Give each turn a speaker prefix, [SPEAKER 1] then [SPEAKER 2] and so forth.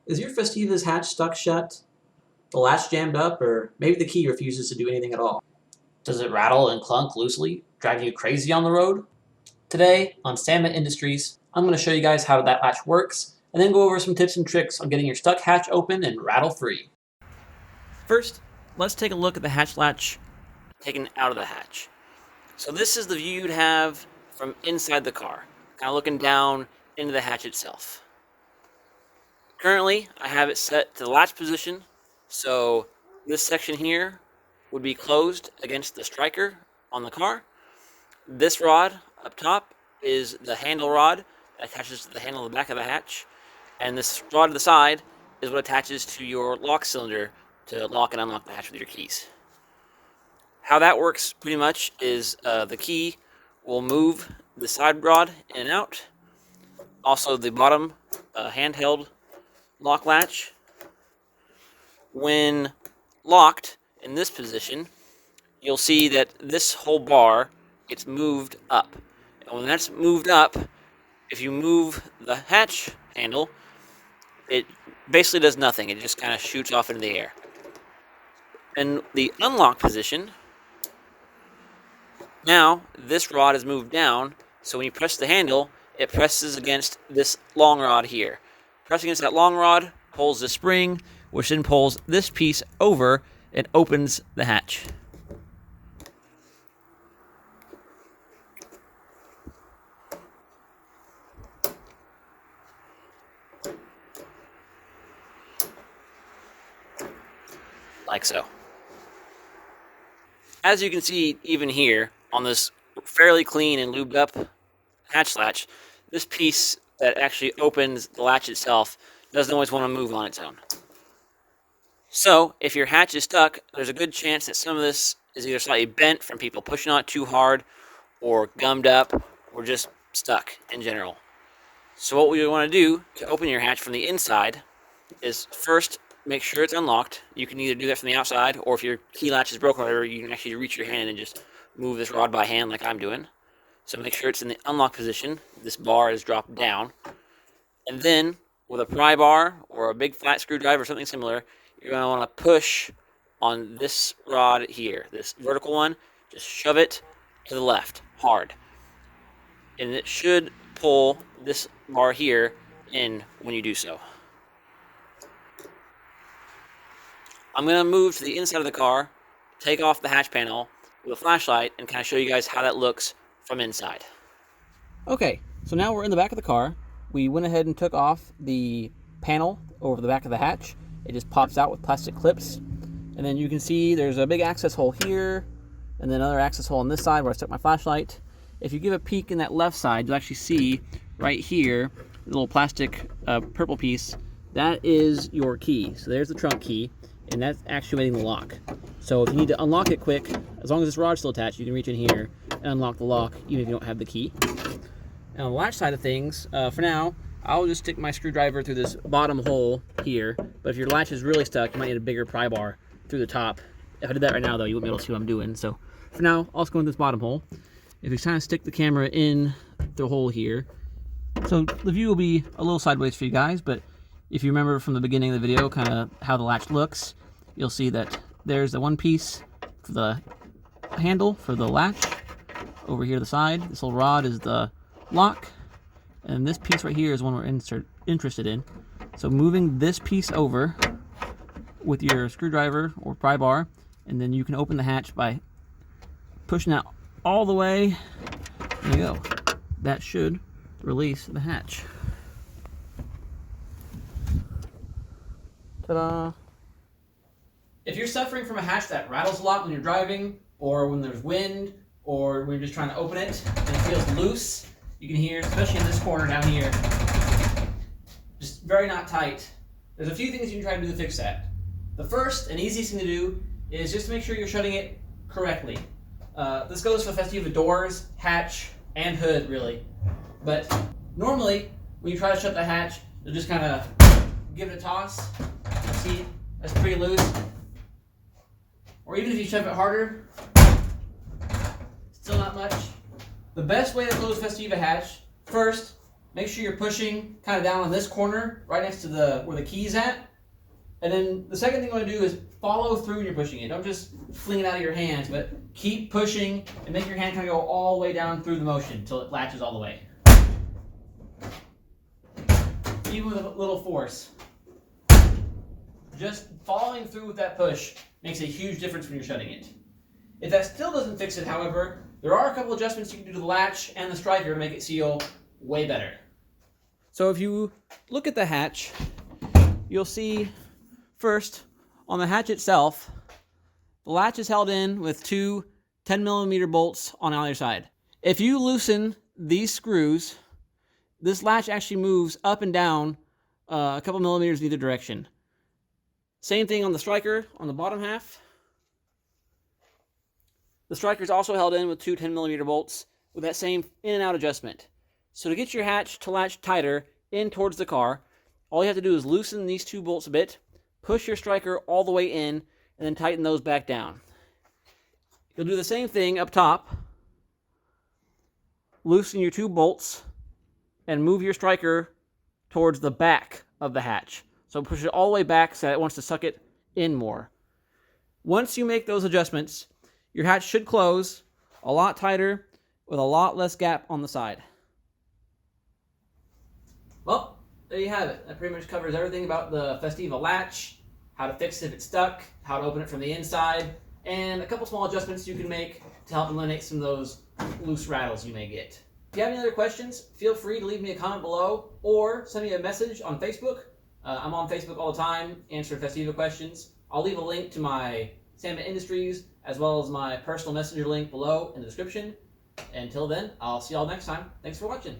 [SPEAKER 1] Is your Festiva's hatch stuck shut, the latch jammed up, or maybe the key refuses to do anything at all? Does it rattle and clunk loosely, driving you crazy on the road? Today, on Sandmet Industries, I'm going to show you guys how that latch works, and then go over some tips and tricks on getting your stuck hatch open and rattle-free. First, let's take a look at the hatch latch taken out of the hatch. So this is the view you'd have from inside the car, kind of looking down into the hatch itself. Currently, I have it set to the latch position, so this section here would be closed against the striker on the car. This rod up top is the handle rod that attaches to the handle of the back of the hatch, and this rod to the side is what attaches to your lock cylinder to lock and unlock the hatch with your keys. How that works pretty much is the key will move the side rod in and out. Also the bottom handheld lock latch. When locked in this position, you'll see that this whole bar gets moved up. And when that's moved up, if you move the hatch handle, it basically does nothing. It just kind of shoots off into the air. In the unlock position, now this rod is moved down, so when you press the handle, it presses against this long rod here. Pressing against that long rod pulls the spring, which then pulls this piece over and opens the hatch. Like so. As you can see, even here on this fairly clean and lubed up hatch latch, this piece that actually opens the latch itself doesn't always want to move on its own. So if your hatch is stuck, there's a good chance that some of this is either slightly bent from people pushing on it too hard, or gummed up, or just stuck in general. So what we want to do to open your hatch from the inside is first make sure it's unlocked. You can either do that from the outside, or if your key latch is broken or whatever, you can actually reach your hand and just move this rod by hand like I'm doing. So make sure it's in the unlock position. This bar is dropped down. And then with a pry bar or a big flat screwdriver or something similar, you're going to want to push on this rod here, this vertical one. Just shove it to the left hard. And it should pull this bar here in when you do so. I'm going to move to the inside of the car, take off the hatch panel with a flashlight, and kind of show you guys how that looks from inside. Okay, so now we're in the back of the car. We went ahead and took off the panel over the back of the hatch. It just pops out with plastic clips. And then you can see there's a big access hole here, and then another access hole on this side where I stuck my flashlight. If you give a peek in that left side, you'll actually see right here, the little plastic purple piece, that is your key. So there's the trunk key, and that's actuating the lock. So if you need to unlock it quick, as long as this rod's still attached, you can reach in here and unlock the lock, even if you don't have the key. And on the latch side of things, for now, I'll just stick my screwdriver through this bottom hole here. But if your latch is really stuck, you might need a bigger pry bar through the top. If I did that right now, though, you wouldn't be able to see what I'm doing. So for now, I'll just go in this bottom hole. If you kind of stick the camera in the hole here, so the view will be a little sideways for you guys, but if you remember from the beginning of the video, kind of how the latch looks, you'll see that there's the one piece for the handle for the latch over here to the side. This little rod is the lock, and this piece right here is one we're interested in. So moving this piece over with your screwdriver or pry bar, and then you can open the hatch by pushing that all the way. There you go. That should release the hatch. Ta-da! If you're suffering from a hatch that rattles a lot when you're driving, or when there's wind, or when you're just trying to open it and it feels loose, you can hear, especially in this corner down here, just very not tight. There's a few things you can try to do to fix that. The first and easiest thing to do is just to make sure you're shutting it correctly. This goes for Festiva doors, hatch, and hood, really. But normally, when you try to shut the hatch, you'll just kind of give it a toss. See, that's pretty loose. Or even if you shove it harder, still not much. The best way to close Festiva Hatch, first, make sure you're pushing kind of down on this corner, right next to where the key's at. And then the second thing you want to do is follow through when you're pushing it. Don't just fling it out of your hands, but keep pushing and make your hand kind of go all the way down through the motion until it latches all the way. Even with a little force. Just following through with that push makes a huge difference when you're shutting it. If that still doesn't fix it, however, there are a couple adjustments you can do to the latch and the striker to make it seal way better. So if you look at the hatch, you'll see first, on the hatch itself, the latch is held in with two 10mm bolts on either side. If you loosen these screws, this latch actually moves up and down a couple millimeters in either direction. Same thing on the striker on the bottom half. The striker is also held in with two 10mm bolts with that same in and out adjustment. So to get your hatch to latch tighter in towards the car, all you have to do is loosen these two bolts a bit, push your striker all the way in, and then tighten those back down. You'll do the same thing up top. Loosen your two bolts and move your striker towards the back of the hatch. So push it all the way back so that it wants to suck it in more. Once you make those adjustments, your hatch should close a lot tighter with a lot less gap on the side. Well, there you have it. That pretty much covers everything about the Festiva latch, how to fix it if it's stuck, how to open it from the inside, and a couple small adjustments you can make to help eliminate some of those loose rattles you may get. If you have any other questions, feel free to leave me a comment below or send me a message on Facebook. I'm on Facebook all the time, answering Festiva questions. I'll leave a link to my Salmon Industries as well as my personal messenger link below in the description. Until then, I'll see y'all next time. Thanks for watching.